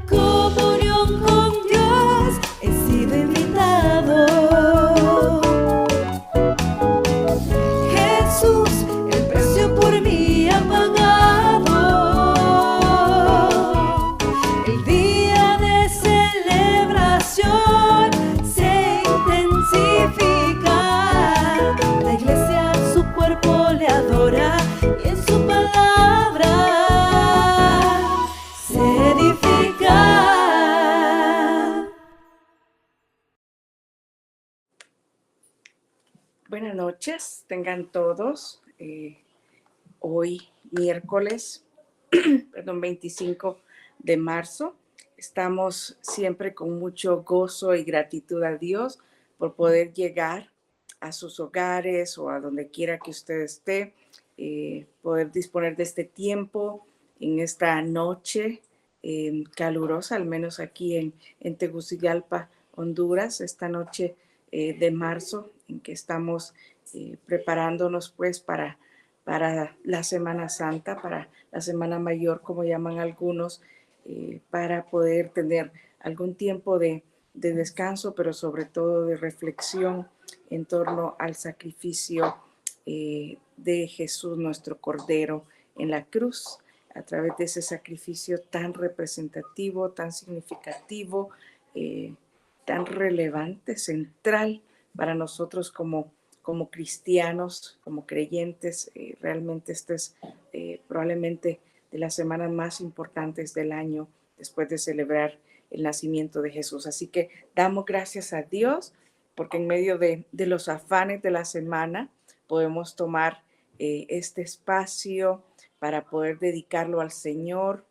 Comunión con Dios, he sido invitado. Jesús, el precio por mí ha pagado. El día de celebración se intensifica. La iglesia en su cuerpo le adora y en su palabra se edifica. Buenas noches, tengan todos. Hoy miércoles, 25 de marzo, estamos siempre con mucho gozo y gratitud a Dios por poder llegar a sus hogares o a donde quiera que usted esté, poder disponer de este tiempo en esta noche calurosa, al menos aquí en Tegucigalpa, Honduras, esta noche de marzo en que estamos preparándonos pues para la Semana Santa, para la Semana Mayor, como llaman algunos, para poder tener algún tiempo de descanso, pero sobre todo de reflexión en torno al sacrificio de Jesús, nuestro Cordero, en la cruz, a través de ese sacrificio tan representativo, tan significativo, tan relevante, central para nosotros como cristianos, como creyentes. Realmente esta es probablemente de las semanas más importantes del año después de celebrar el nacimiento de Jesús. Así que damos gracias a Dios porque en medio de los afanes de la semana podemos tomar este espacio para poder dedicarlo al Señor,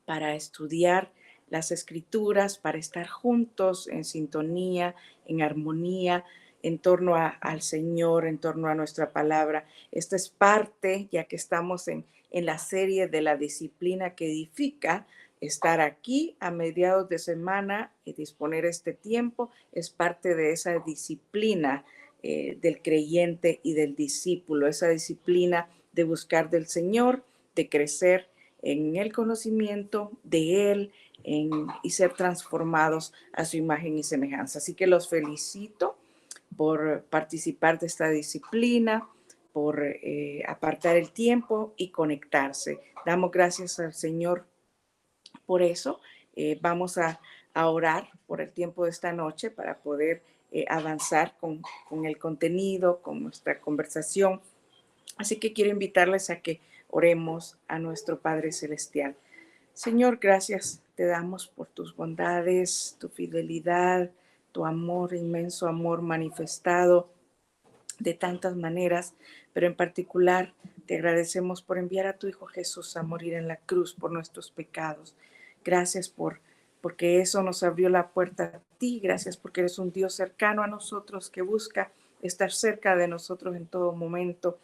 para estudiar las escrituras, para estar juntos en sintonía, en armonía, en torno al Señor, en torno a nuestra palabra. Esto es parte, ya que estamos en la serie de la disciplina que edifica, estar aquí a mediados de semana y disponer este tiempo es parte de esa disciplina del creyente y del discípulo, esa disciplina de buscar del Señor, de crecer en el conocimiento de Él y ser transformados a su imagen y semejanza. Así que los felicito por participar de esta disciplina, por apartar el tiempo y conectarse. Damos gracias al Señor por eso. Vamos a orar por el tiempo de esta noche para poder avanzar con el contenido, con nuestra conversación. Así que quiero invitarles a que oremos a nuestro Padre Celestial. Señor, gracias te damos por tus bondades, tu fidelidad, tu amor, inmenso amor manifestado de tantas maneras, pero en particular te agradecemos por enviar a tu Hijo Jesús a morir en la cruz por nuestros pecados. Gracias porque eso nos abrió la puerta a ti. Gracias porque eres un Dios cercano a nosotros que busca estar cerca de nosotros en todo momento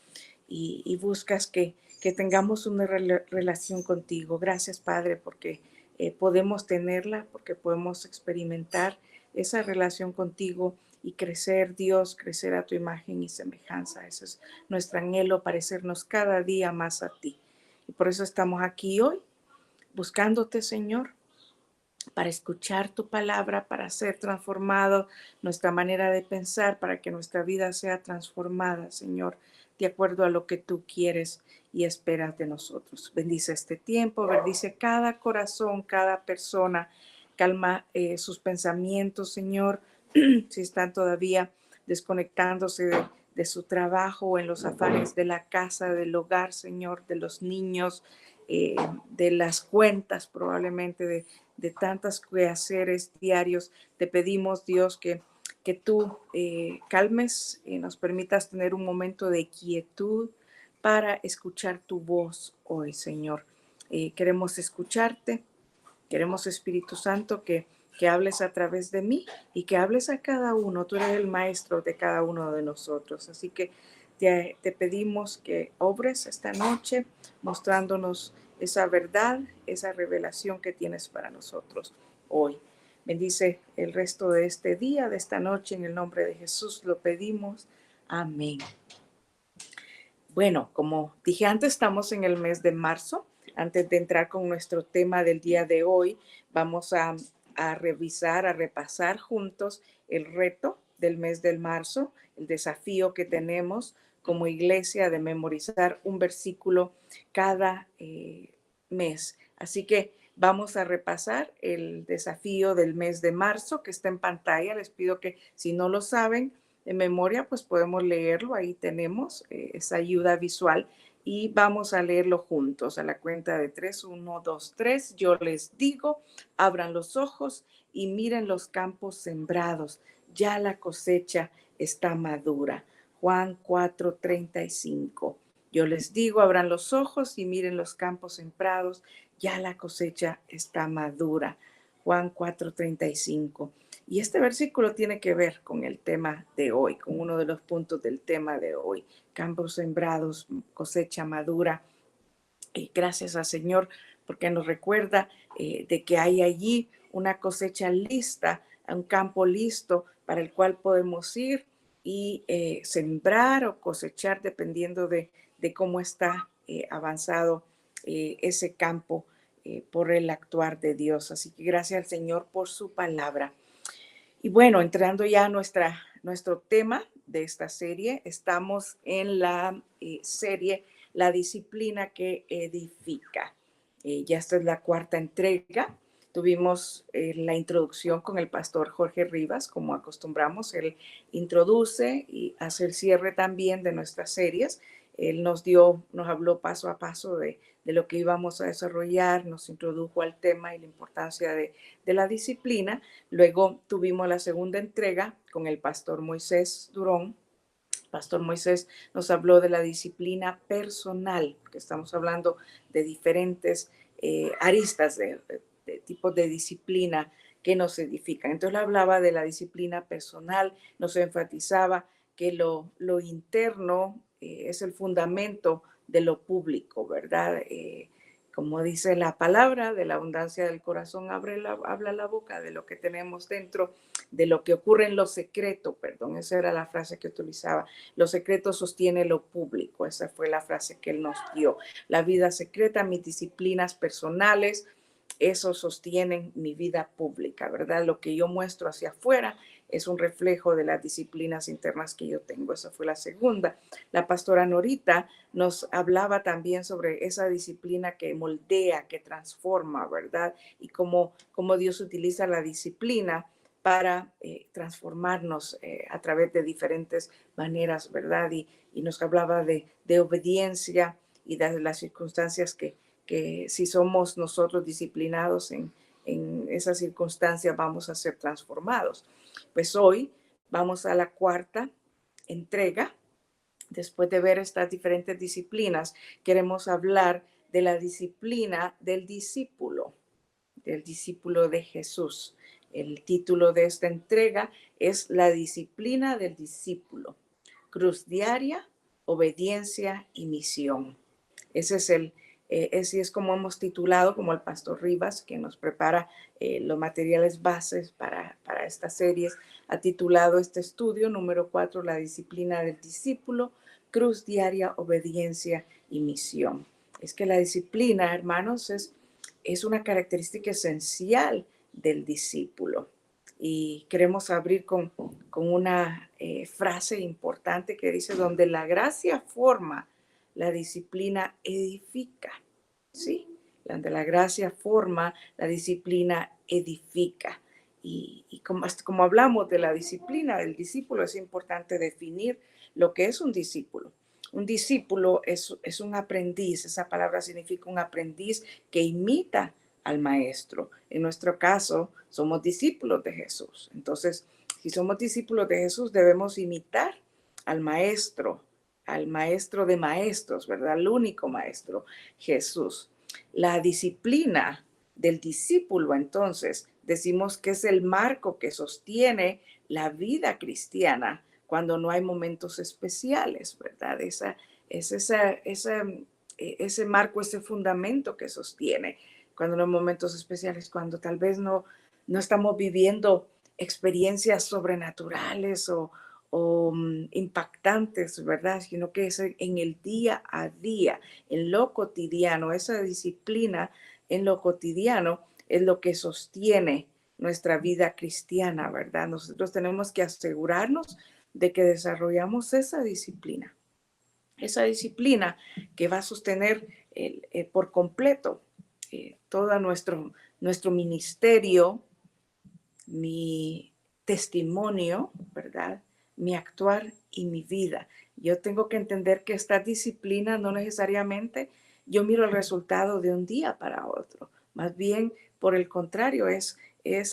y buscas que tengamos una relación contigo. Gracias, Padre, porque podemos tenerla, porque podemos experimentar esa relación contigo y crecer, Dios, crecer a tu imagen y semejanza. Ese es nuestro anhelo, parecernos cada día más a ti. Y por eso estamos aquí hoy, buscándote, Señor, para escuchar tu palabra, para ser transformado nuestra manera de pensar, para que nuestra vida sea transformada, Señor, de acuerdo a lo que tú quieres y esperas de nosotros. Bendice este tiempo, bendice cada corazón, cada persona, calma sus pensamientos, Señor, si están todavía desconectándose de su trabajo o en los afanes de la casa, del hogar, Señor, de los niños, de las cuentas probablemente, de tantos quehaceres diarios. Te pedimos, Dios, que tú calmes y nos permitas tener un momento de quietud para escuchar tu voz hoy, Señor. Queremos escucharte, queremos, Espíritu Santo, que hables a través de mí y que hables a cada uno. Tú eres el maestro de cada uno de nosotros. Así que te pedimos que obres esta noche mostrándonos esa verdad, esa revelación que tienes para nosotros hoy. Bendice el resto de este día, de esta noche, en el nombre de Jesús lo pedimos. Amén. Bueno, como dije antes, estamos en el mes de marzo. Antes de entrar con nuestro tema del día de hoy, vamos a revisar, a repasar juntos el reto del mes de marzo, el desafío que tenemos como iglesia de memorizar un versículo cada mes. Así que vamos a repasar el desafío del mes de marzo que está en pantalla. Les pido que si no lo saben de memoria, pues podemos leerlo. Ahí tenemos esa ayuda visual y vamos a leerlo juntos a la cuenta de 3, 1, 2, 3. Yo les digo, abran los ojos y miren los campos sembrados. Ya la cosecha está madura. Juan 4:35. Yo les digo, abran los ojos y miren los campos sembrados. Ya la cosecha está madura. Juan 4:35. Y este versículo tiene que ver con el tema de hoy, con uno de los puntos del tema de hoy. Campos sembrados, cosecha madura. Y gracias al Señor porque nos recuerda de que hay allí una cosecha lista, un campo listo para el cual podemos ir y sembrar o cosechar dependiendo de cómo está avanzado ese campo por el actuar de Dios. Así que gracias al Señor por su palabra. Y bueno, entrando ya a nuestro tema de esta serie, estamos en la serie La disciplina que edifica. Ya esta es la cuarta entrega. Tuvimos la introducción con el pastor Jorge Rivas, como acostumbramos. Él introduce y hace el cierre también de nuestras series. Él nos habló paso a paso de lo que íbamos a desarrollar, nos introdujo al tema y la importancia de la disciplina. Luego tuvimos la segunda entrega con el pastor Moisés Durón. Pastor Moisés nos habló de la disciplina personal, que estamos hablando de diferentes aristas de tipos de disciplina que nos edifican. Entonces hablaba de la disciplina personal, nos enfatizaba que lo interno es el fundamento de lo público, ¿verdad? Como dice la palabra, de la abundancia del corazón habla la boca, de lo que tenemos dentro, de lo que ocurre en lo secreto, perdón, esa era la frase que utilizaba. Lo secreto sostiene lo público, esa fue la frase que él nos dio. La vida secreta, mis disciplinas personales, eso sostienen mi vida pública, ¿verdad? Lo que yo muestro hacia afuera es un reflejo de las disciplinas internas que yo tengo. Esa fue la segunda. La pastora Norita nos hablaba también sobre esa disciplina que moldea, que transforma, ¿verdad? Y cómo Dios utiliza la disciplina para transformarnos a través de diferentes maneras, ¿verdad? Y nos hablaba de obediencia y de las circunstancias que si somos nosotros disciplinados en esas circunstancias vamos a ser transformados. Pues hoy vamos a la cuarta entrega. Después de ver estas diferentes disciplinas, queremos hablar de la disciplina del discípulo de Jesús. El título de esta entrega es La disciplina del discípulo, cruz diaria, obediencia y misión. Ese es como hemos titulado, como el pastor Rivas, que nos prepara los materiales bases para estas series, ha titulado este estudio número 4, La disciplina del discípulo, cruz diaria, obediencia y misión. Es que la disciplina, hermanos, es una característica esencial del discípulo. Y queremos abrir con una frase importante que dice, donde la gracia forma, la disciplina edifica, ¿sí? Donde la gracia forma, la disciplina edifica. Y como hablamos de la disciplina del discípulo, es importante definir lo que es un discípulo. Un discípulo es un aprendiz, esa palabra significa un aprendiz que imita al maestro. En nuestro caso, somos discípulos de Jesús. Entonces, si somos discípulos de Jesús, debemos imitar al maestro de maestros, ¿verdad? El único maestro, Jesús. La disciplina del discípulo, entonces, decimos que es el marco que sostiene la vida cristiana cuando no hay momentos especiales, ¿verdad? Ese marco, ese fundamento que sostiene cuando no hay momentos especiales, cuando tal vez no estamos viviendo experiencias sobrenaturales o impactantes, ¿verdad? Sino que es en el día a día, en lo cotidiano, esa disciplina en lo cotidiano es lo que sostiene nuestra vida cristiana, ¿verdad? Nosotros tenemos que asegurarnos de que desarrollamos esa disciplina que va a sostener por completo todo nuestro ministerio, mi testimonio, ¿verdad? Mi actuar y mi vida. Yo tengo que entender que esta disciplina no necesariamente yo miro el resultado de un día para otro. Más bien, por el contrario, es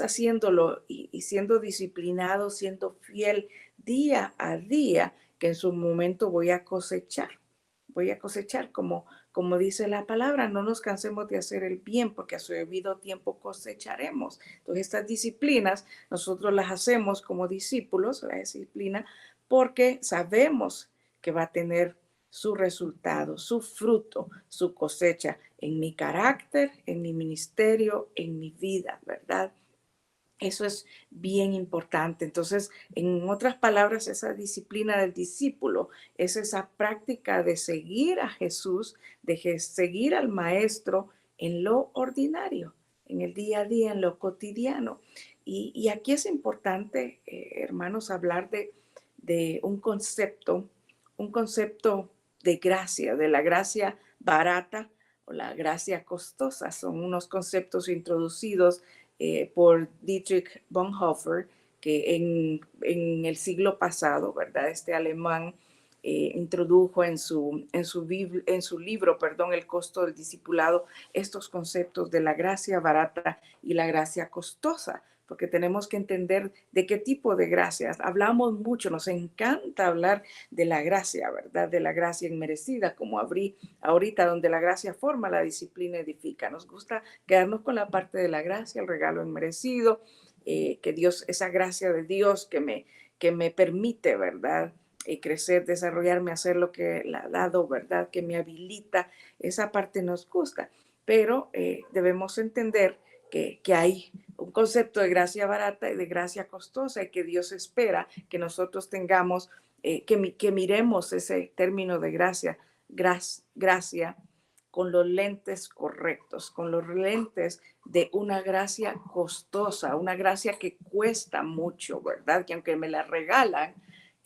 haciéndolo y siendo disciplinado, siendo fiel día a día, que en su momento voy a cosechar. Voy a cosechar como dice la palabra, no nos cansemos de hacer el bien porque a su debido tiempo cosecharemos. Entonces estas disciplinas nosotros las hacemos como discípulos, la disciplina, porque sabemos que va a tener su resultado, su fruto, su cosecha en mi carácter, en mi ministerio, en mi vida, ¿verdad? Eso es bien importante. Entonces, en otras palabras, esa disciplina del discípulo es esa práctica de seguir a Jesús, de seguir al Maestro en lo ordinario, en el día a día, en lo cotidiano. Y aquí es importante, hermanos, hablar de un concepto de gracia, de la gracia barata o la gracia costosa. Son unos conceptos introducidos por Dietrich Bonhoeffer, que en el siglo pasado, ¿verdad? Este alemán introdujo en su libro, perdón, El costo del discipulado, estos conceptos de la gracia barata y la gracia costosa, porque tenemos que entender de qué tipo de gracias. Hablamos mucho, nos encanta hablar de la gracia, ¿verdad? De la gracia inmerecida, como abrí ahorita, donde la gracia forma, la disciplina edifica. Nos gusta quedarnos con la parte de la gracia, el regalo inmerecido, que Dios, esa gracia de Dios que me permite, ¿verdad? Crecer, desarrollarme, hacer lo que le ha dado, ¿verdad? Que me habilita, esa parte nos gusta, pero debemos entender que hay un concepto de gracia barata y de gracia costosa y que Dios espera que nosotros tengamos, que miremos ese término de gracia con los lentes correctos, con los lentes de una gracia costosa, una gracia que cuesta mucho, ¿verdad? Que aunque me la regalan,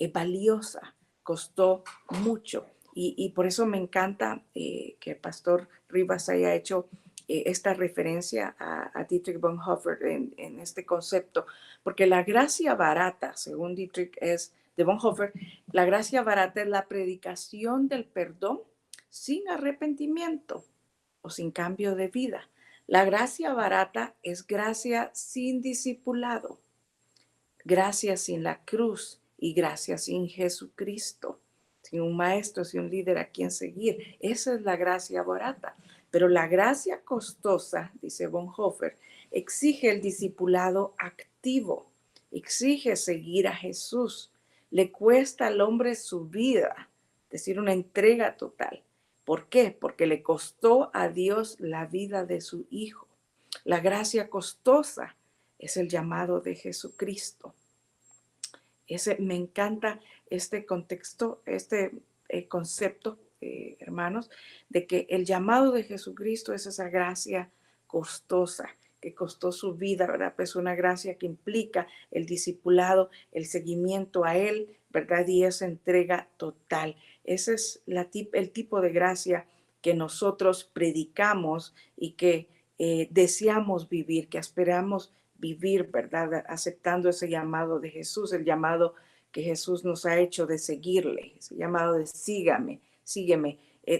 es valiosa, costó mucho. Y por eso me encanta que el pastor Rivas haya hecho esta referencia a Dietrich Bonhoeffer en este concepto, porque la gracia barata, según Dietrich, es de Bonhoeffer, la gracia barata es la predicación del perdón sin arrepentimiento o sin cambio de vida. La gracia barata es gracia sin discipulado, gracia sin la cruz y gracia sin Jesucristo, sin un maestro, sin un líder a quien seguir. Esa es la gracia barata. Pero la gracia costosa, dice Bonhoeffer, exige el discipulado activo, exige seguir a Jesús. Le cuesta al hombre su vida, es decir, una entrega total. ¿Por qué? Porque le costó a Dios la vida de su Hijo. La gracia costosa es el llamado de Jesucristo. Me encanta este contexto, este concepto, hermanos, de que el llamado de Jesucristo es esa gracia costosa, que costó su vida, ¿verdad? Pues una gracia que implica el discipulado, el seguimiento a Él, ¿verdad? Y esa entrega total. Ese es el tipo de gracia que nosotros predicamos y que deseamos vivir, que esperamos vivir, ¿verdad? Aceptando ese llamado de Jesús, el llamado que Jesús nos ha hecho de seguirle, ese llamado de sígueme,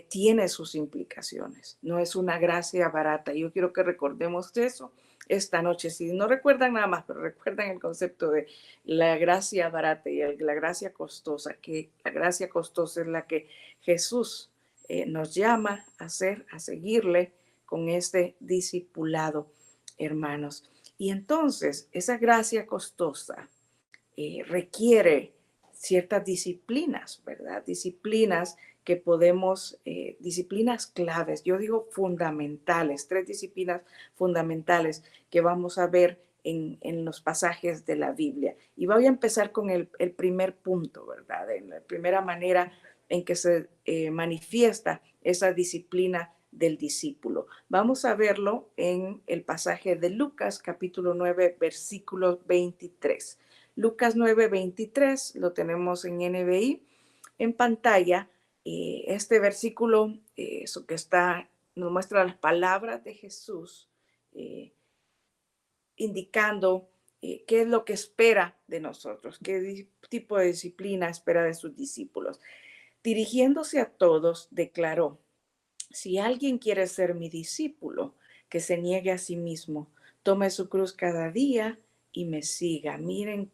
tiene sus implicaciones. No es una gracia barata. Yo quiero que recordemos eso esta noche. Si no recuerdan nada más, pero recuerdan el concepto de la gracia barata y la gracia costosa, que la gracia costosa es la que Jesús nos llama a hacer, a seguirle con este discipulado, hermanos. Y entonces esa gracia costosa requiere ciertas disciplinas, ¿verdad? Disciplinas que podemos, disciplinas claves, yo digo fundamentales, 3 disciplinas fundamentales que vamos a ver en los pasajes de la Biblia. Y voy a empezar con el primer punto, ¿verdad? En la primera manera en que se manifiesta esa disciplina del discípulo. Vamos a verlo en el pasaje de Lucas, capítulo 9, versículo 23. Lucas 9, 23, lo tenemos en NBI en pantalla. Este versículo, eso que está, nos muestra las palabras de Jesús, indicando qué es lo que espera de nosotros, qué tipo de disciplina espera de sus discípulos. Dirigiéndose a todos, declaró: si alguien quiere ser mi discípulo, que se niegue a sí mismo, tome su cruz cada día y me siga. Miren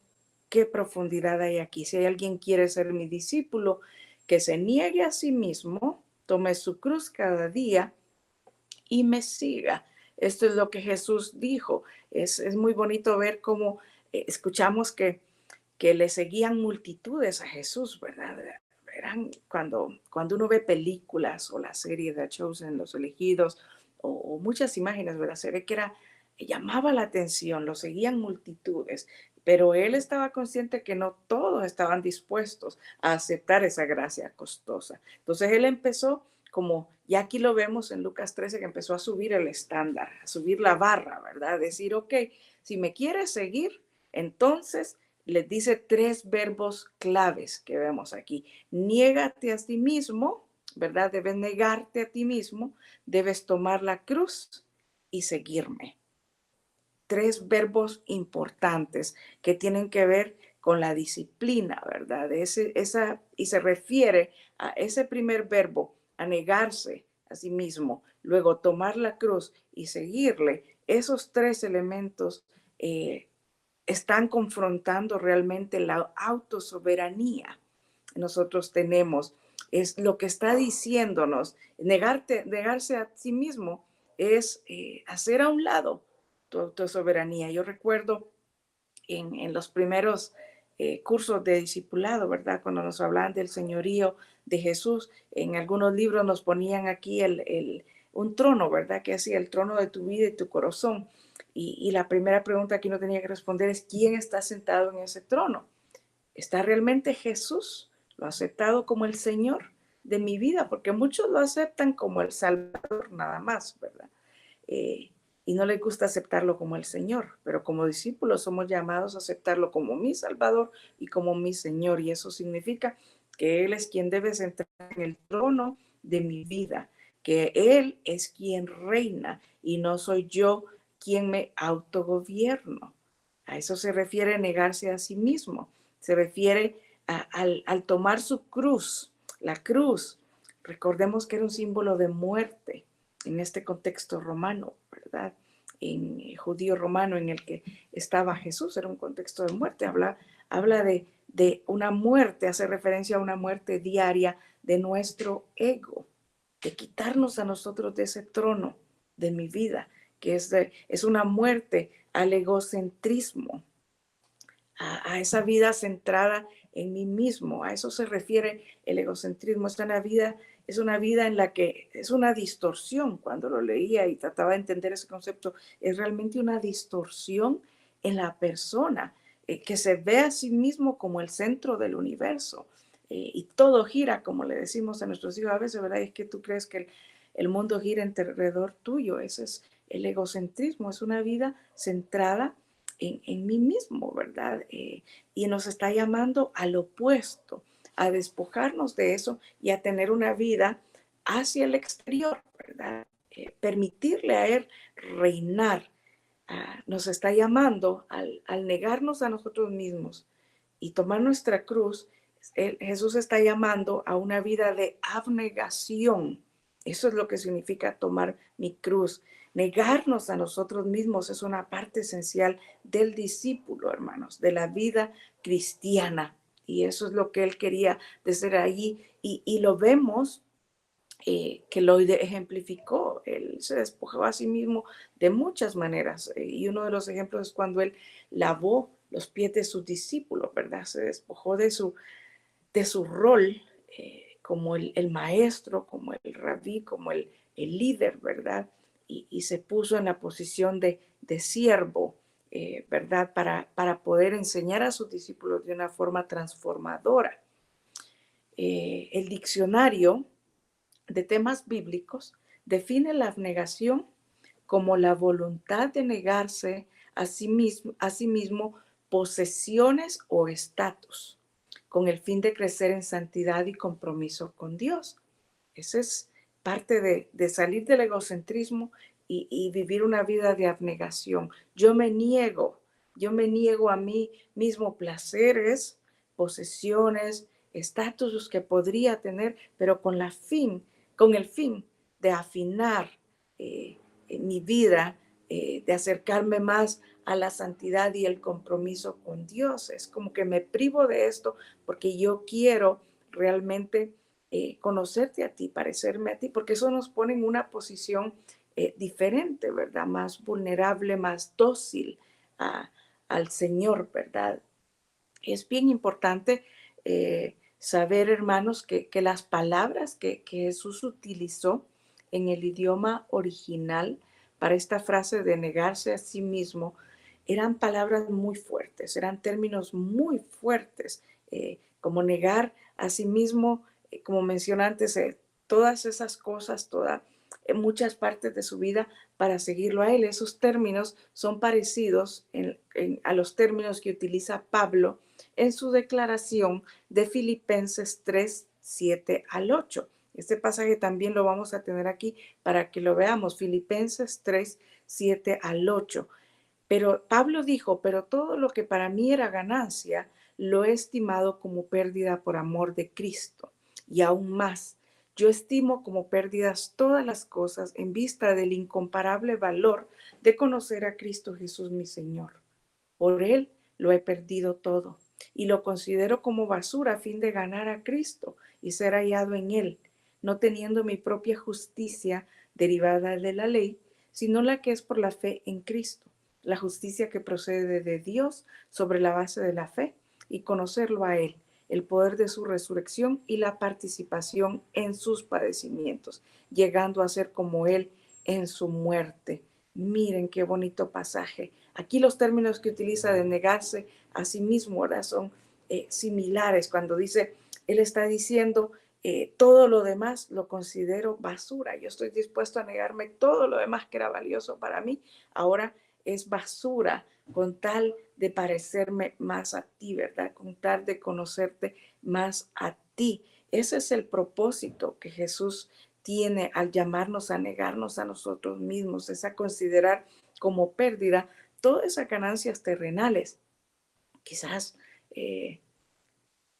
qué profundidad hay aquí. Si alguien quiere ser mi discípulo, que se niegue a sí mismo, tome su cruz cada día y me siga. Esto es lo que Jesús dijo. Es muy bonito ver cómo escuchamos que le seguían multitudes a Jesús, ¿verdad? Eran cuando uno ve películas o la serie de Chosen, Los Elegidos, o muchas imágenes, ¿verdad? Se ve que llamaba la atención, lo seguían multitudes, pero él estaba consciente que no todos estaban dispuestos a aceptar esa gracia costosa. Entonces él empezó, como ya aquí lo vemos en Lucas 13, que empezó a subir el estándar, a subir la barra, ¿verdad? Decir, ok, si me quieres seguir, entonces les dice 3 verbos claves que vemos aquí. Niégate a ti mismo, ¿verdad? Debes negarte a ti mismo, debes tomar la cruz y seguirme. 3 verbos importantes que tienen que ver con la disciplina, ¿verdad? Y se refiere a ese primer verbo, a negarse a sí mismo, luego tomar la cruz y seguirle. Esos 3 elementos están confrontando realmente la autosoberanía que nosotros tenemos. Es lo que está diciéndonos. Negarse a sí mismo es hacer a un lado tu autosoberanía. Yo recuerdo en los primeros cursos de discipulado, ¿verdad? Cuando nos hablaban del señorío de Jesús, en algunos libros nos ponían aquí un trono, ¿verdad? Que hacía el trono de tu vida y tu corazón. Y la primera pregunta que uno tenía que responder es: ¿quién está sentado en ese trono? ¿Está realmente Jesús? ¿Lo ha aceptado como el Señor de mi vida? Porque muchos lo aceptan como el Salvador nada más, ¿verdad? Y no les gusta aceptarlo como el Señor, pero como discípulos somos llamados a aceptarlo como mi Salvador y como mi Señor, y eso significa que Él es quien debe sentar en el trono de mi vida, que Él es quien reina y no soy yo quien me autogobierno. A eso se refiere negarse a sí mismo, se refiere al tomar su cruz, la cruz. Recordemos que era un símbolo de muerte en este contexto romano, ¿verdad? En judío romano en el que estaba Jesús, era un contexto de muerte. Habla de una muerte, hace referencia a una muerte diaria de nuestro ego, de quitarnos a nosotros de ese trono de mi vida, que es una muerte al egocentrismo, a esa vida centrada en mí mismo. A eso se refiere el egocentrismo. Es una vida en la que es una distorsión. Cuando lo leía y trataba de entender ese concepto, es realmente una distorsión en la persona, que se ve a sí mismo como el centro del universo. Y todo gira, como le decimos a nuestros hijos a veces, ¿verdad? Es que tú crees que el mundo gira alrededor tuyo. Ese es el egocentrismo. Es una vida centrada en mí mismo, ¿verdad? Y nos está llamando al opuesto, a despojarnos de eso y a tener una vida hacia el exterior, ¿verdad? Permitirle a Él reinar. Nos está llamando al negarnos a nosotros mismos y tomar nuestra cruz. Jesús está llamando a una vida de abnegación. Eso es lo que significa tomar mi cruz. Negarnos a nosotros mismos es una parte esencial del discípulo, hermanos, de la vida cristiana. Y eso es lo que él quería desde allí. Y lo vemos que lo ejemplificó. Él se despojó a sí mismo de muchas maneras. Y uno de los ejemplos es cuando él lavó los pies de sus discípulos, ¿verdad? Se despojó de su rol como el maestro, como el rabí, como el líder, ¿verdad? Y se puso en la posición de siervo ¿verdad? Para poder enseñar a sus discípulos de una forma transformadora. El diccionario de temas bíblicos define la abnegación como la voluntad de negarse a sí mismo posesiones o estatus, con el fin de crecer en santidad y compromiso con Dios. Esa es parte de salir del egocentrismo y vivir una vida de abnegación. Yo me niego a mí mismo placeres, posesiones, estatus que podría tener, pero con el fin de afinar mi vida, de acercarme más a la santidad y el compromiso con Dios. Es como que me privo de esto porque yo quiero realmente conocerte a ti, parecerme a ti, porque eso nos pone en una posición diferente, ¿verdad? Más vulnerable, más dócil a- al Señor, ¿verdad? Es bien importante saber, hermanos, que las palabras que Jesús utilizó en el idioma original para esta frase de negarse a sí mismo eran palabras muy fuertes, eran términos muy fuertes, como negar a sí mismo, como mencioné antes, todas esas cosas, muchas partes de su vida para seguirlo a Él. Esos términos son parecidos a los términos que utiliza Pablo en su declaración de Filipenses 3, 7 al 8. Este pasaje también lo vamos a tener aquí para que lo veamos. Filipenses 3, 7 al 8. Pero Pablo dijo, pero todo lo que para mí era ganancia, lo he estimado como pérdida por amor de Cristo. Y aún más, yo estimo como pérdidas todas las cosas en vista del incomparable valor de conocer a Cristo Jesús mi Señor. Por Él lo he perdido todo y lo considero como basura a fin de ganar a Cristo y ser hallado en Él, no teniendo mi propia justicia derivada de la ley, sino la que es por la fe en Cristo, la justicia que procede de Dios sobre la base de la fe y conocerlo a Él, el poder de su resurrección y la participación en sus padecimientos, llegando a ser como Él en su muerte. Miren qué bonito pasaje. Aquí los términos que utiliza de negarse a sí mismo ahora son similares. Cuando dice, él está diciendo, todo lo demás lo considero basura. Yo estoy dispuesto a negarme todo lo demás que era valioso para mí. Ahora es basura con tal de parecerme más a ti, ¿verdad? Con tal de conocerte más a ti. Ese es el propósito que Jesús tiene al llamarnos a negarnos a nosotros mismos, es a considerar como pérdida todas esas ganancias terrenales, quizás eh,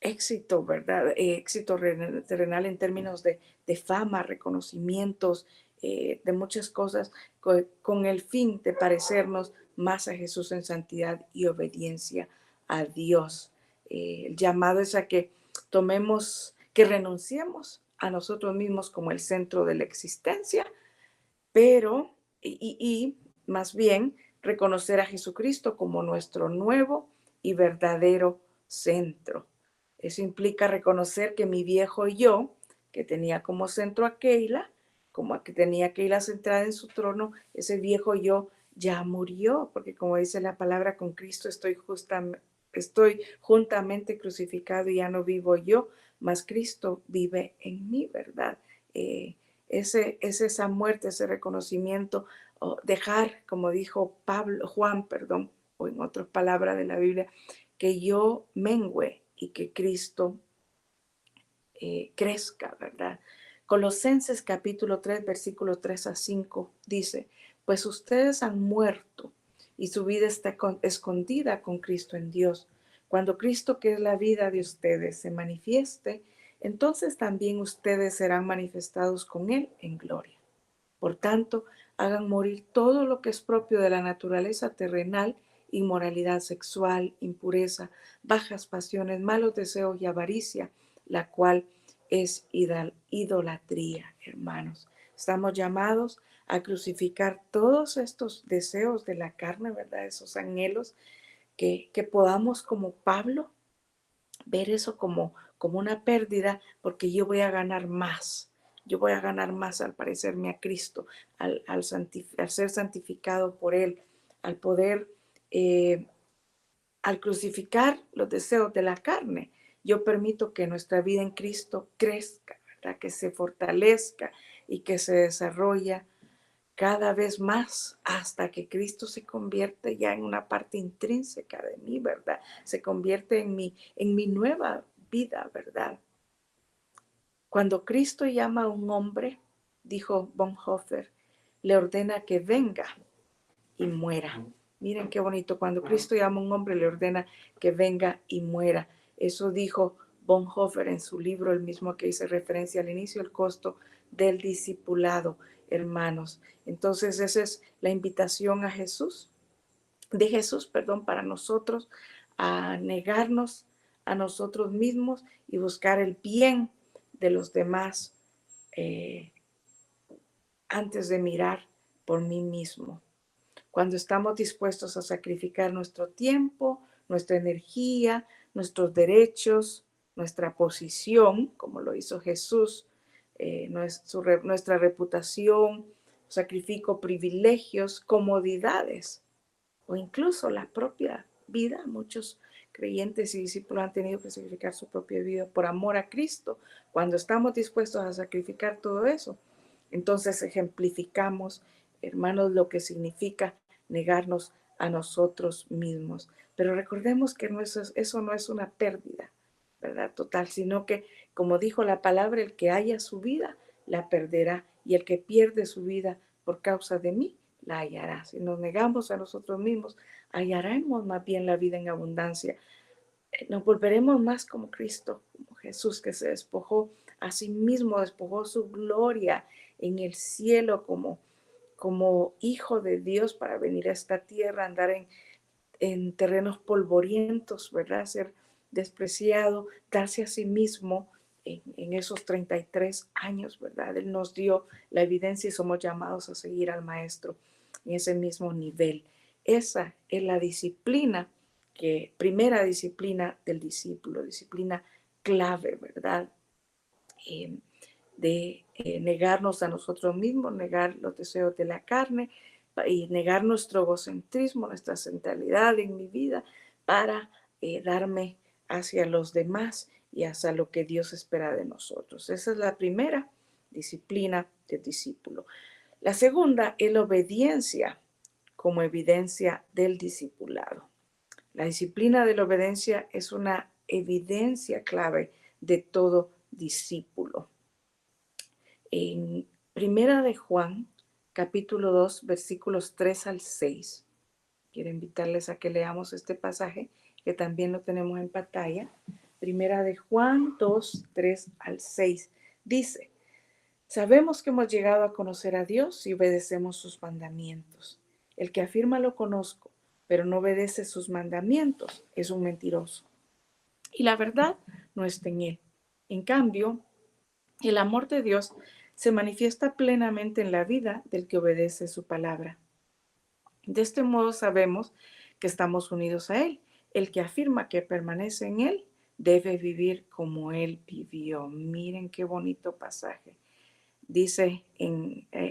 éxito, ¿verdad? Éxito terrenal en términos de fama, reconocimientos, de muchas cosas, con el fin de parecernos más a Jesús en santidad y obediencia a Dios. El llamado es a que tomemos, que renunciemos a nosotros mismos como el centro de la existencia, pero, y más bien reconocer a Jesucristo como nuestro nuevo y verdadero centro. Eso implica reconocer que mi viejo yo, que tenía como centro a Keila, como a que tenía Keila centrada en su trono, ese viejo yo ya murió, porque como dice la palabra, con Cristo estoy juntamente crucificado y ya no vivo yo, mas Cristo vive en mí, ¿verdad? Es esa muerte, ese reconocimiento, o dejar, como dijo Juan, perdón, o en otras palabras de la Biblia, que yo mengüe y que Cristo crezca, ¿verdad? Colosenses capítulo 3, versículo 3 a 5 dice, pues ustedes han muerto y su vida está escondida con Cristo en Dios. Cuando Cristo, que es la vida de ustedes, se manifieste, entonces también ustedes serán manifestados con Él en gloria. Por tanto, hagan morir todo lo que es propio de la naturaleza terrenal, inmoralidad sexual, impureza, bajas pasiones, malos deseos y avaricia, la cual es idolatría, hermanos. Estamos llamados a crucificar todos estos deseos de la carne, ¿verdad? Esos anhelos, que podamos, como Pablo, ver eso como una pérdida, porque yo voy a ganar más. Yo voy a ganar más al parecerme a Cristo, al ser santificado por Él, al poder eh, al crucificar los deseos de la carne, yo permito que nuestra vida en Cristo crezca, ¿verdad? Que se fortalezca y que se desarrolle cada vez más hasta que Cristo se convierte ya en una parte intrínseca de mí, ¿verdad? Se convierte en mi nueva vida, ¿verdad? Cuando Cristo llama a un hombre, dijo Bonhoeffer, le ordena que venga y muera. Miren qué bonito, cuando Cristo llama a un hombre, le ordena que venga y muera. Eso dijo Bonhoeffer en su libro, el mismo que hice referencia al inicio, El costo del discipulado, hermanos. Entonces, esa es la invitación a Jesús, de Jesús, perdón, para nosotros, a negarnos a nosotros mismos y buscar el bien de los demás antes de mirar por mí mismo. Cuando estamos dispuestos a sacrificar nuestro tiempo, nuestra energía, nuestros derechos, nuestra posición, como lo hizo Jesús, nuestra reputación, sacrifico privilegios, comodidades o incluso la propia vida. Muchos creyentes y discípulos han tenido que sacrificar su propia vida por amor a Cristo. Cuando estamos dispuestos a sacrificar todo eso, entonces ejemplificamos, hermanos, lo que significa negarnos a nosotros mismos. Pero recordemos que eso no es una pérdida, ¿verdad? Total, sino que, como dijo la palabra, el que haya su vida, la perderá, y el que pierde su vida por causa de mí, la hallará. Si nos negamos a nosotros mismos, hallaremos más bien la vida en abundancia. Nos volveremos más como Cristo, como Jesús, que se despojó a sí mismo, despojó su gloria en el cielo como hijo de Dios para venir a esta tierra, andar en terrenos polvorientos, ¿verdad? Ser despreciado, darse a sí mismo en esos 33 años, ¿verdad? Él nos dio la evidencia y somos llamados a seguir al Maestro en ese mismo nivel. Esa es la disciplina, primera disciplina del discípulo, disciplina clave, ¿verdad? De negarnos a nosotros mismos, negar los deseos de la carne y negar nuestro egocentrismo, nuestra centralidad en mi vida para darme hacia los demás y hacia lo que Dios espera de nosotros. Esa es la primera disciplina del discípulo. La segunda es la obediencia como evidencia del discipulado. La disciplina de la obediencia es una evidencia clave de todo discípulo. En Primera de Juan, capítulo 2, versículos 3 al 6. Quiero invitarles a que leamos este pasaje, que también lo tenemos en pantalla. Primera de Juan 2, 3 al 6. Dice, sabemos que hemos llegado a conocer a Dios y obedecemos sus mandamientos. El que afirma lo conozco, pero no obedece sus mandamientos, es un mentiroso. Y la verdad no está en él. En cambio, el amor de Dios se manifiesta plenamente en la vida del que obedece su palabra. De este modo sabemos que estamos unidos a Él. El que afirma que permanece en Él debe vivir como Él vivió. Miren qué bonito pasaje. Dice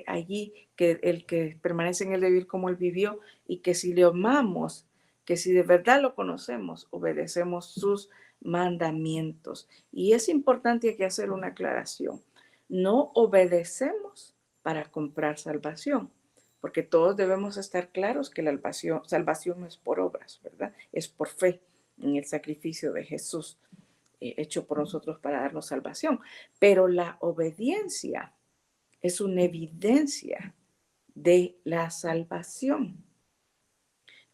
allí que el que permanece en Él debe vivir como Él vivió y que si le amamos, que si de verdad lo conocemos, obedecemos sus mandamientos. Y es importante aquí hacer una aclaración. No obedecemos para comprar salvación, porque todos debemos estar claros que la salvación no es por obras, ¿verdad? Es por fe en el sacrificio de Jesús hecho por nosotros para darnos salvación. Pero la obediencia es una evidencia de la salvación.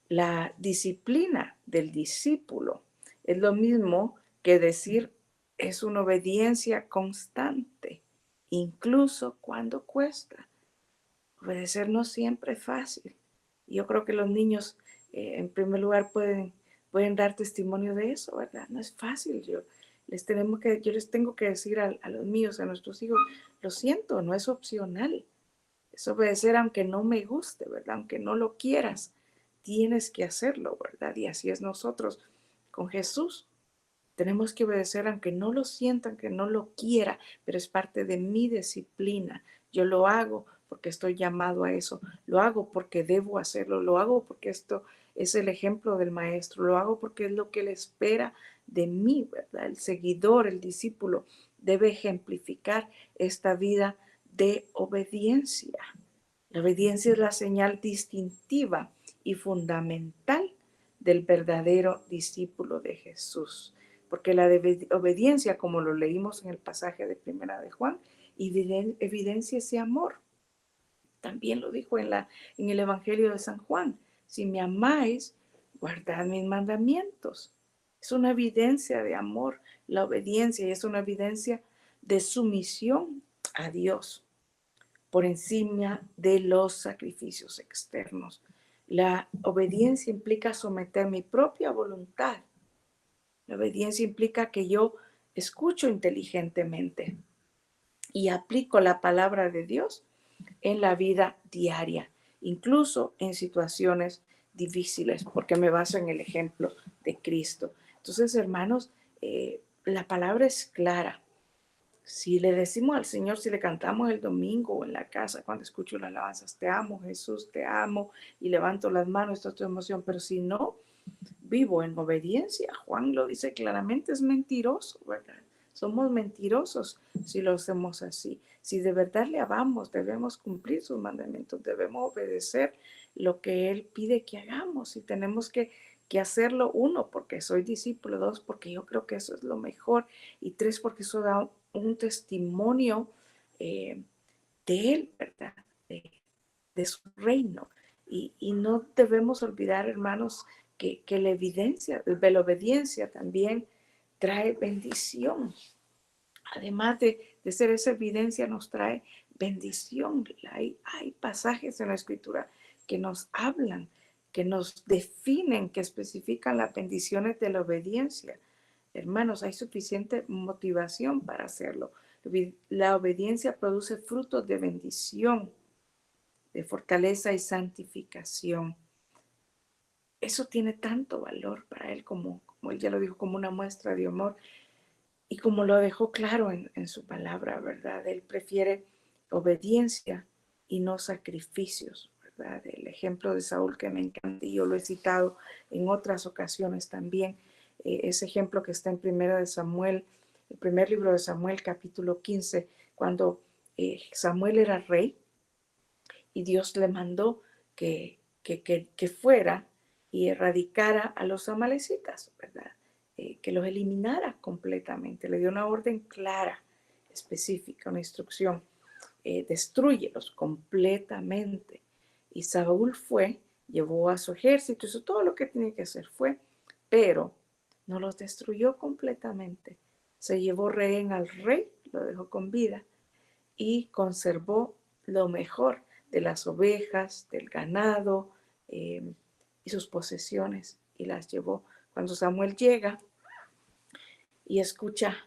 La disciplina del discípulo es lo mismo que decir es una obediencia constante, incluso cuando cuesta. Obedecer no siempre es fácil. Yo creo que los niños, en primer lugar, pueden dar testimonio de eso, ¿verdad? No es fácil. Yo les tengo que decir a los míos, a nuestros hijos, lo siento, no es opcional. Es obedecer aunque no me guste, ¿verdad? Aunque no lo quieras, tienes que hacerlo, ¿verdad? Y así es nosotros con Jesús. Tenemos que obedecer aunque no lo sienta, aunque no lo quiera, pero es parte de mi disciplina. Yo lo hago porque estoy llamado a eso. Lo hago porque debo hacerlo. Lo hago porque esto es el ejemplo del maestro, lo hago porque es lo que él espera de mí, ¿verdad? El seguidor, el discípulo debe ejemplificar esta vida de obediencia. La obediencia es la señal distintiva y fundamental del verdadero discípulo de Jesús, porque la obediencia, como lo leímos en el pasaje de Primera de Juan, evidencia ese amor. También lo dijo en el Evangelio de San Juan: si me amáis, guardad mis mandamientos. Es una evidencia de amor, la obediencia, y es una evidencia de sumisión a Dios por encima de los sacrificios externos. La obediencia implica someter mi propia voluntad. La obediencia implica que yo escucho inteligentemente y aplico la palabra de Dios en la vida diaria, incluso en situaciones difíciles, porque me baso en el ejemplo de Cristo. Entonces, hermanos, la palabra es clara. Si le decimos al Señor, si le cantamos el domingo o en la casa cuando escucho las alabanzas, te amo Jesús, te amo, y levanto las manos, esto es tu emoción, pero si no vivo en obediencia, Juan lo dice claramente, es mentiroso, ¿verdad? Somos mentirosos si lo hacemos así. Si de verdad le amamos, debemos cumplir sus mandamientos, debemos obedecer lo que Él pide que hagamos, y tenemos que hacerlo, uno, porque soy discípulo; dos, porque yo creo que eso es lo mejor; y tres, porque eso da un testimonio de Él, ¿verdad? De su reino. Y no debemos olvidar, hermanos, que la evidencia, la obediencia también trae bendición. Además de ser esa evidencia, nos trae bendición. Hay pasajes en la Escritura que nos hablan, que nos definen, que especifican las bendiciones de la obediencia. Hermanos, hay suficiente motivación para hacerlo. La obediencia produce frutos de bendición, de fortaleza y santificación. Eso tiene tanto valor para Él, como Él ya lo dijo, como una muestra de amor. Y como lo dejó claro en su palabra, ¿verdad? Él prefiere obediencia y no sacrificios, ¿verdad? El ejemplo de Saúl, que me encanta, y yo lo he citado en otras ocasiones también, ese ejemplo que está en Primera de Samuel, el primer libro de Samuel, capítulo 15, cuando Samuel era rey y Dios le mandó que fuera y erradicara a los amalecitas, ¿verdad? Que los eliminara completamente. Le dio una orden clara, específica, una instrucción: destrúyelos completamente. Y Saúl fue, llevó a su ejército, hizo todo lo que tenía que hacer, pero no los destruyó completamente. Se llevó rehén al rey, lo dejó con vida, y conservó lo mejor de las ovejas, del ganado, y sus posesiones, y las llevó. Cuando Samuel llega y escucha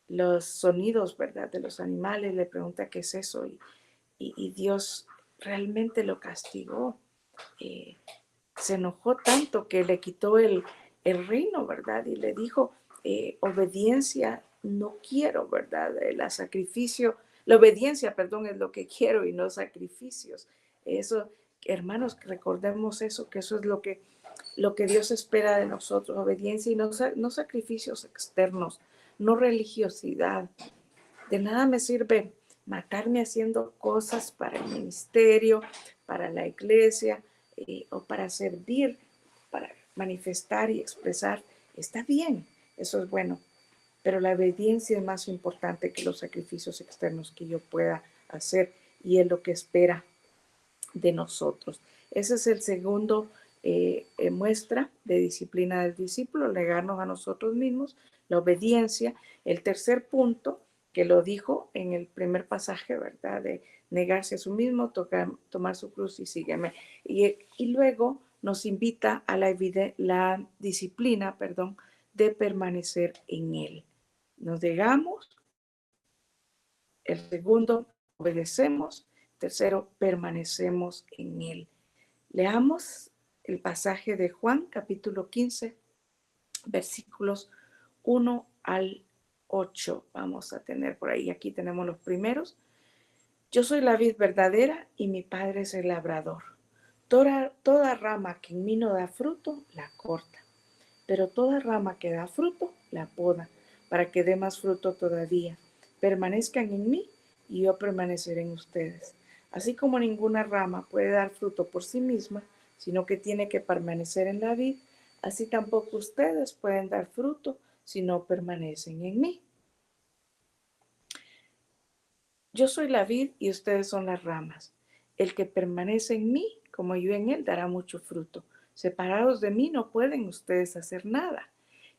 los sonidos, ¿verdad?, de los animales, le pregunta qué es eso, y Dios realmente lo castigó. Se enojó tanto que le quitó el reino, ¿verdad? Y le dijo: obediencia no quiero, ¿verdad? La obediencia, perdón, es lo que quiero, y no sacrificios. Eso, hermanos, recordemos eso, que eso es lo que Dios espera de nosotros: obediencia y no sacrificios externos, no religiosidad. De nada me sirve matarme haciendo cosas para el ministerio, para la iglesia, o para servir, para manifestar y expresar. Está bien, eso es bueno, pero la obediencia es más importante que los sacrificios externos que yo pueda hacer, y es lo que espera de nosotros. Ese es el segundo muestra de disciplina del discípulo: negarnos a nosotros mismos, la obediencia. El tercer punto, que lo dijo en el primer pasaje, ¿verdad?, de negarse a sí mismo, tomar su cruz y sígueme. Y luego nos invita a la disciplina, perdón, de permanecer en Él. Nos negamos. El segundo, obedecemos. Tercero, permanecemos en Él. Leamos el pasaje de Juan, capítulo 15, versículos 1 al 8. Vamos a tener por ahí, aquí tenemos los primeros. Yo soy la vid verdadera y mi Padre es el labrador. Toda rama que en mí no da fruto, la corta, pero toda rama que da fruto, la poda, para que dé más fruto todavía. Permanezcan en mí y yo permaneceré en ustedes. Así como ninguna rama puede dar fruto por sí misma, sino que tiene que permanecer en la vid, así tampoco ustedes pueden dar fruto si no permanecen en mí. Yo soy la vid y ustedes son las ramas. El que permanece en mí, como yo en él, dará mucho fruto. Separados de mí no pueden ustedes hacer nada.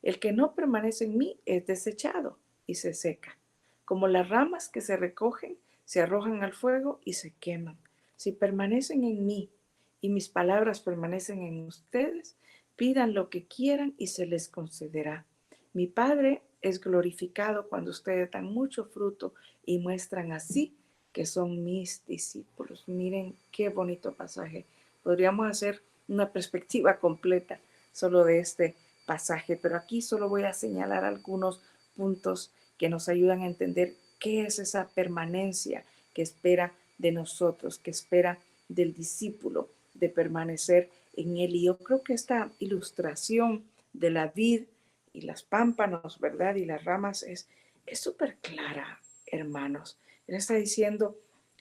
El que no permanece en mí es desechado y se seca. Como las ramas que se recogen, se arrojan al fuego y se queman. Si permanecen en mí y mis palabras permanecen en ustedes, pidan lo que quieran y se les concederá. Mi Padre es glorificado cuando ustedes dan mucho fruto y muestran así que son mis discípulos. Miren qué bonito pasaje. Podríamos hacer una perspectiva completa solo de este pasaje, pero aquí solo voy a señalar algunos puntos que nos ayudan a entender qué es esa permanencia que espera de nosotros, que espera del discípulo de permanecer en él. Y yo creo que esta ilustración de la vid y las pámpanos, ¿verdad? Y las ramas es súper clara, hermanos. Él está diciendo,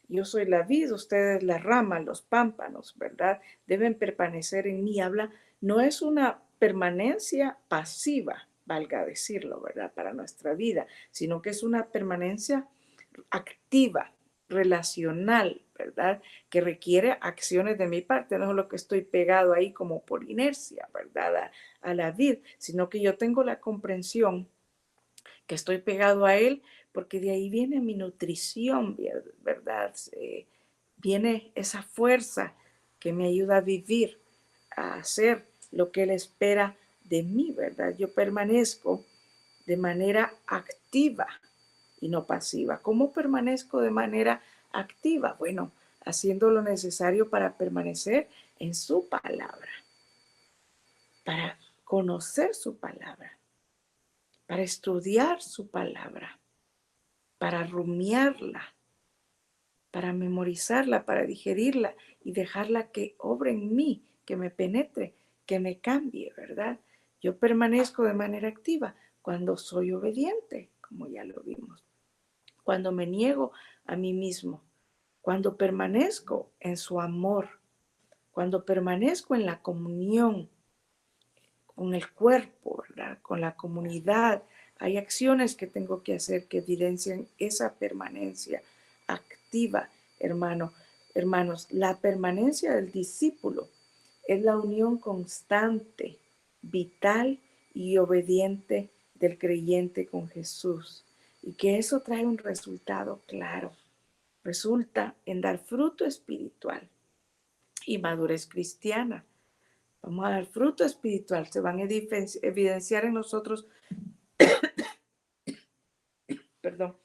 yo soy la vid, ustedes la rama, los pámpanos, ¿verdad? Deben permanecer en mí. Habla, no es una permanencia pasiva, valga decirlo, ¿verdad? Para nuestra vida, sino que es una permanencia activa, relacional, ¿verdad? Que requiere acciones de mi parte, no es lo que estoy pegado ahí como por inercia, ¿verdad? A la vid, sino que yo tengo la comprensión que estoy pegado a él porque de ahí viene mi nutrición, ¿verdad? Viene esa fuerza que me ayuda a vivir, a hacer lo que él espera de mí, ¿verdad? Yo permanezco de manera activa y no pasiva. ¿Cómo permanezco de manera activa? Bueno, haciendo lo necesario para permanecer en su palabra, para conocer su palabra, para estudiar su palabra, para rumiarla, para memorizarla, para digerirla y dejarla que obre en mí, que me penetre, que me cambie, ¿verdad? Yo permanezco de manera activa cuando soy obediente, como ya lo vimos, cuando me niego a mí mismo, cuando permanezco en su amor, cuando permanezco en la comunión con el cuerpo, ¿verdad? Con la comunidad. Hay acciones que tengo que hacer que evidencian esa permanencia activa, hermanos. La permanencia del discípulo es la unión constante, vital y obediente del creyente con Jesús. Y que eso trae un resultado claro. Resulta en dar fruto espiritual y madurez cristiana. Vamos a dar fruto espiritual. Se van a evidenciar en nosotros, perdón,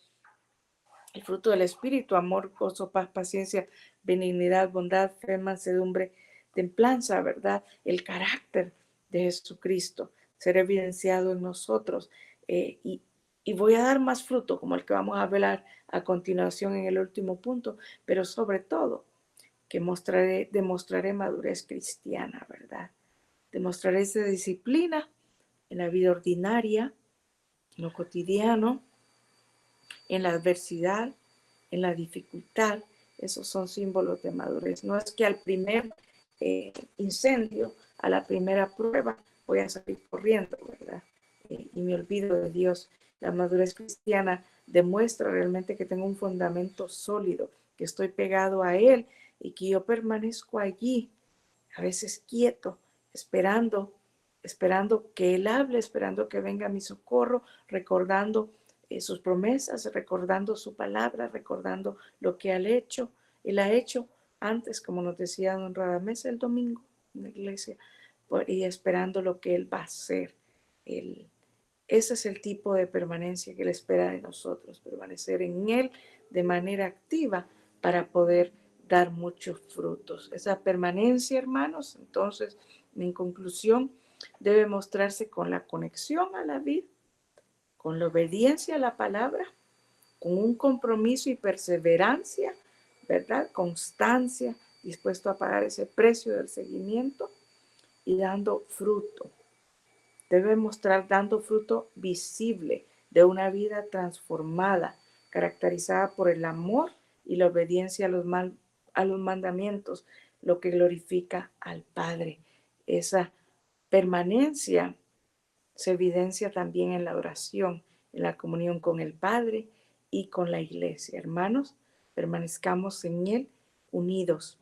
el fruto del Espíritu: amor, gozo, paz, paciencia, benignidad, bondad, fe, mansedumbre, templanza, ¿verdad? El carácter de Jesucristo será evidenciado en nosotros. Y voy a dar más fruto, como el que vamos a hablar a continuación en el último punto, pero sobre todo que demostraré madurez cristiana, ¿verdad? Demostraré esa disciplina en la vida ordinaria, en lo cotidiano, en la adversidad, en la dificultad. Esos son símbolos de madurez. No es que al primer incendio, a la primera prueba, voy a salir corriendo, ¿verdad? Y me olvido de Dios. La madurez cristiana demuestra realmente que tengo un fundamento sólido, que estoy pegado a Él y que yo permanezco allí, a veces quieto, esperando que Él hable, esperando que venga mi socorro, recordando sus promesas, recordando su palabra, recordando lo que Él ha hecho antes, como nos decía don Radamés el domingo en la iglesia, y esperando lo que Él va a hacer. Ese es el tipo de permanencia que Él espera de nosotros, permanecer en Él de manera activa para poder dar muchos frutos. Esa permanencia, hermanos, entonces, en conclusión, debe mostrarse con la conexión a la vida, con la obediencia a la palabra, con un compromiso y perseverancia, ¿verdad? Constancia dispuesto a pagar ese precio del seguimiento y dando fruto. Debe mostrar dando fruto visible de una vida transformada, caracterizada por el amor y la obediencia a los mandamientos, lo que glorifica al Padre. Esa permanencia se evidencia también en la oración, en la comunión con el Padre y con la Iglesia. Hermanos, permanezcamos en Él unidos.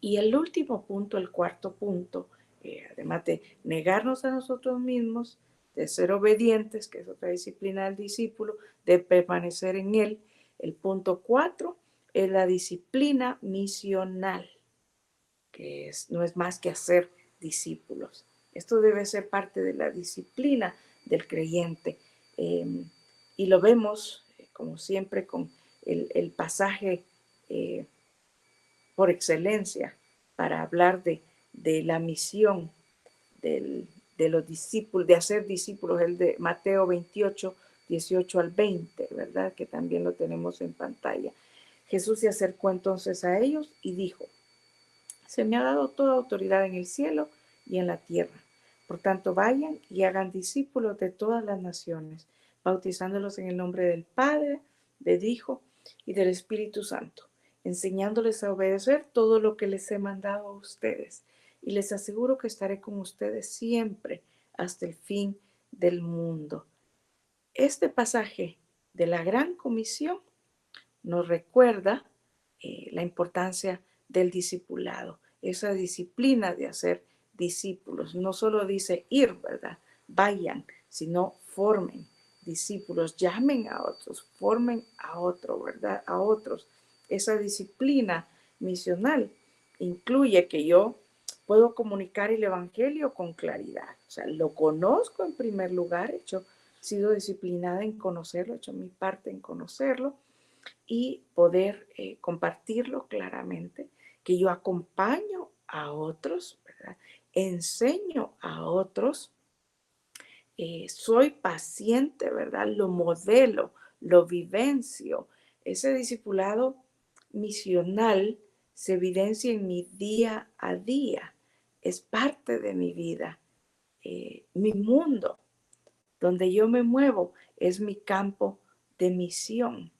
Y el último punto, el cuarto punto, además de negarnos a nosotros mismos, de ser obedientes, que es otra disciplina del discípulo, de permanecer en Él, el punto 4 es la disciplina misional, que no es más que hacer discípulos. Esto debe ser parte de la disciplina del creyente. Y lo vemos, como siempre, con el pasaje por excelencia para hablar de la misión de los discípulos, de hacer discípulos, el de Mateo 28, 18 al 20, ¿verdad? Que también lo tenemos en pantalla. Jesús se acercó entonces a ellos y dijo: se me ha dado toda autoridad en el cielo y en la tierra. Por tanto, vayan y hagan discípulos de todas las naciones, bautizándolos en el nombre del Padre, del Hijo y del Espíritu Santo, enseñándoles a obedecer todo lo que les he mandado a ustedes. Y les aseguro que estaré con ustedes siempre hasta el fin del mundo. Este pasaje de la Gran Comisión nos recuerda la importancia del discipulado, esa disciplina de hacer discípulos. No solo dice ir, ¿verdad? Vayan, sino formen discípulos, llamen a otros, formen a otros, ¿verdad? A otros. Esa disciplina misional incluye que yo puedo comunicar el evangelio con claridad. O sea, lo conozco en primer lugar, he sido disciplinada en conocerlo, he hecho mi parte en conocerlo y poder compartirlo claramente, que yo acompaño a otros, ¿verdad? Enseño a otros, soy paciente, ¿verdad? Lo modelo, lo vivencio. Ese discipulado misional se evidencia en mi día a día, es parte de mi vida, mi mundo, donde yo me muevo, es mi campo de misión,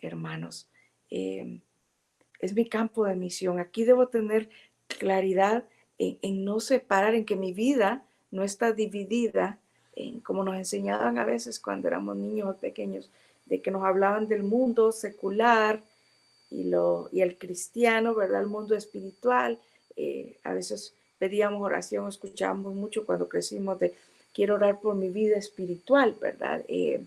hermanos. Es mi campo de misión. Aquí debo tener claridad en no separar, en que mi vida no está dividida, en como nos enseñaban a veces cuando éramos niños o pequeños, de que nos hablaban del mundo secular y el cristiano, ¿verdad? El mundo espiritual. A veces pedíamos oración, escuchábamos mucho cuando crecimos de quiero orar por mi vida espiritual, ¿verdad? Y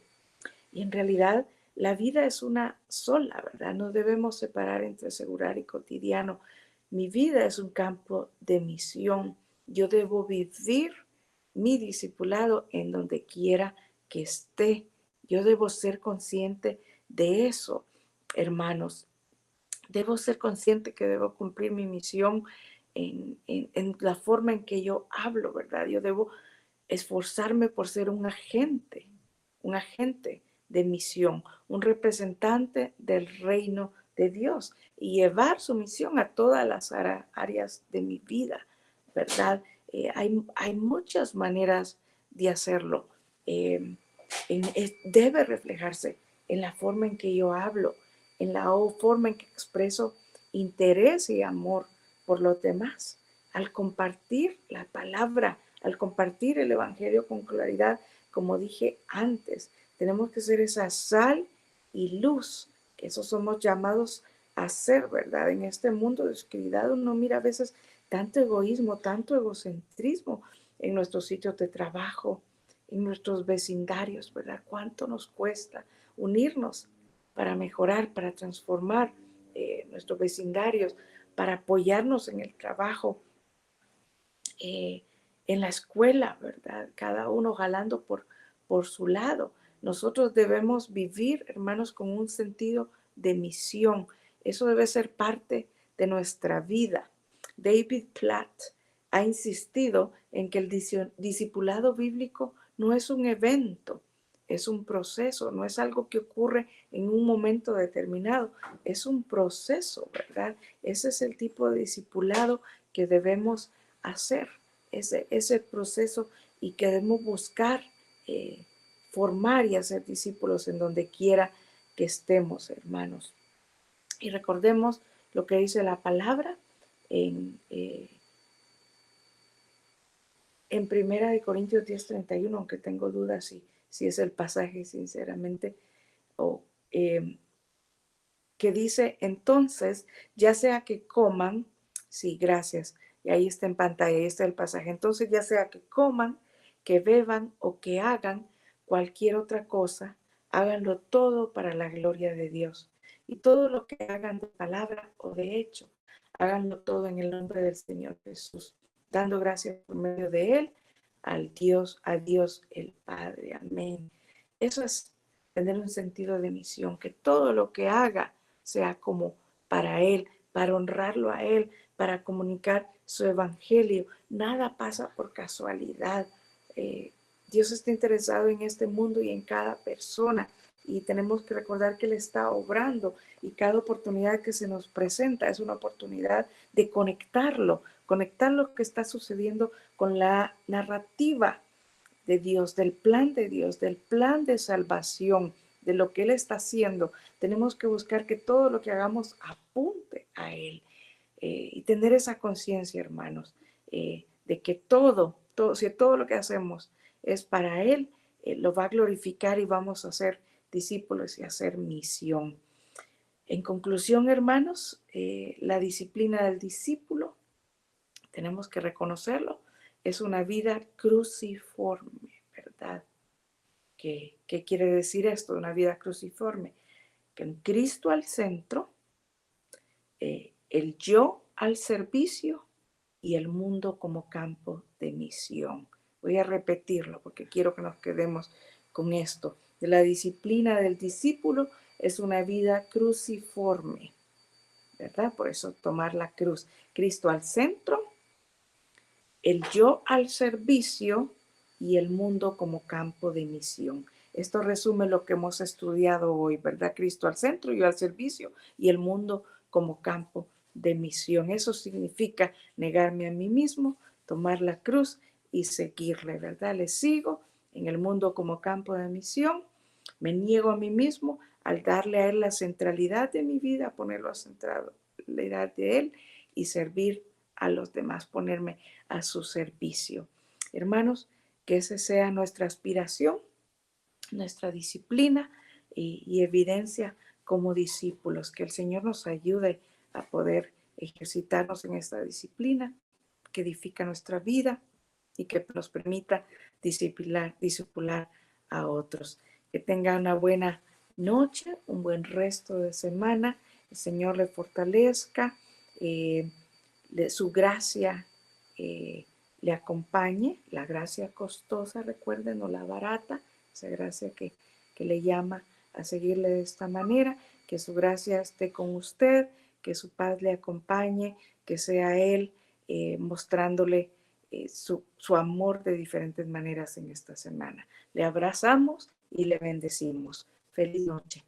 en realidad la vida es una sola, ¿verdad? No debemos separar entre secular y cotidiano. Mi vida es un campo de misión. Yo debo vivir mi discipulado en donde quiera que esté. Yo debo ser consciente de eso, hermanos. Debo ser consciente que debo cumplir mi misión en la forma en que yo hablo, ¿verdad? Yo debo esforzarme por ser un agente de misión, un representante del reino de Dios y llevar su misión a todas las áreas de mi vida, ¿verdad? Hay muchas maneras de hacerlo. Debe reflejarse en la forma en que yo hablo, en la forma en que expreso interés y amor por los demás, al compartir la palabra, al compartir el evangelio con claridad, como dije antes. Tenemos que ser esa sal y luz, que eso somos llamados a ser, ¿verdad? En este mundo de oscuridad uno mira a veces tanto egoísmo, tanto egocentrismo en nuestros sitios de trabajo, en nuestros vecindarios, ¿verdad? ¿Cuánto nos cuesta unirnos para mejorar, para transformar nuestros vecindarios, para apoyarnos en el trabajo, en la escuela, ¿verdad? Cada uno jalando por su lado. Nosotros debemos vivir, hermanos, con un sentido de misión. Eso debe ser parte de nuestra vida. David Platt ha insistido en que el discipulado bíblico no es un evento, es un proceso, no es algo que ocurre en un momento determinado, es un proceso, ¿verdad? Ese es el tipo de discipulado que debemos hacer, ese proceso, y que debemos buscar formar y hacer discípulos en donde quiera que estemos, hermanos. Y recordemos lo que dice la palabra en Primera de Corintios 10:31, aunque tengo dudas si es el pasaje sinceramente, o que dice: entonces, ya sea que coman, sí, gracias, y ahí está en pantalla, ahí está el pasaje. Entonces, ya sea que coman, que beban o que hagan cualquier otra cosa, háganlo todo para la gloria de Dios. Y todo lo que hagan de palabra o de hecho, háganlo todo en el nombre del Señor Jesús, dando gracias por medio de Él a Dios el Padre. Amén. Eso es tener un sentido de misión, que todo lo que haga sea como para Él, para honrarlo a Él, para comunicar su evangelio. Nada pasa por casualidad. Dios está interesado en este mundo y en cada persona, y tenemos que recordar que Él está obrando, y cada oportunidad que se nos presenta es una oportunidad de conectar lo que está sucediendo con la narrativa de Dios, del plan de Dios, del plan de salvación, de lo que Él está haciendo. Tenemos que buscar que todo lo que hagamos apunte a Él, y tener esa conciencia, hermanos, de que si todo lo que hacemos es para Él, lo va a glorificar y vamos a ser discípulos y hacer misión. En conclusión, hermanos, la disciplina del discípulo, tenemos que reconocerlo, es una vida cruciforme, ¿verdad? ¿Qué quiere decir esto, una vida cruciforme? Que en Cristo al centro, el yo al servicio y el mundo como campo de misión. Voy a repetirlo porque quiero que nos quedemos con esto. La disciplina del discípulo es una vida cruciforme, ¿verdad? Por eso tomar la cruz. Cristo al centro, el yo al servicio y el mundo como campo de misión. Esto resume lo que hemos estudiado hoy, ¿verdad? Cristo al centro, yo al servicio y el mundo como campo de misión. Eso significa negarme a mí mismo, tomar la cruz y seguirle, ¿verdad? Le sigo en el mundo como campo de misión. Me niego a mí mismo al darle a Él la centralidad de mi vida, ponerlo a centralidad de Él y servir a los demás, ponerme a su servicio. Hermanos, que esa sea nuestra aspiración, nuestra disciplina y evidencia como discípulos, que el Señor nos ayude a poder ejercitarnos en esta disciplina que edifica nuestra vida y que nos permita discipular a otros. Que tengan una buena noche, un buen resto de semana. El Señor le fortalezca, su gracia le acompañe, la gracia costosa, recuerden, no la barata, esa gracia que le llama a seguirle de esta manera. Que su gracia esté con usted, que su paz le acompañe, que sea Él mostrándole su amor de diferentes maneras en esta semana. Le abrazamos y le bendecimos. Feliz noche.